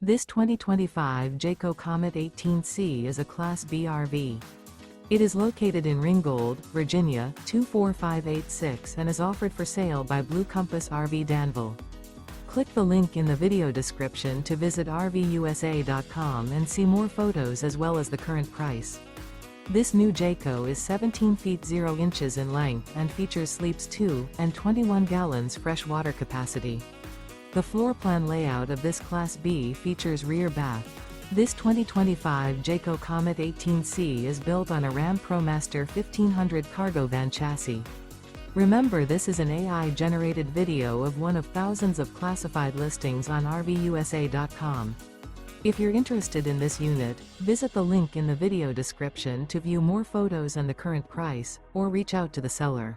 This 2025 Jayco Comet 18C is a Class B RV. It is located in Ringgold, Virginia, 24586 and is offered for sale by Blue Compass RV Danville. Click the link in the video description to visit RVUSA.com and see more photos as well as the current price. This new Jayco is 17 feet 0 inches in length and features sleeps 2 and 21 gallons fresh water capacity. The floor plan layout of this Class B features rear bath. This 2025 Jayco Comet 18C is built on a RAM ProMaster 1500 cargo van chassis. Remember, this is an AI-generated video of one of thousands of classified listings on RVUSA.com. If you're interested in this unit, visit the link in the video description to view more photos and the current price, or reach out to the seller.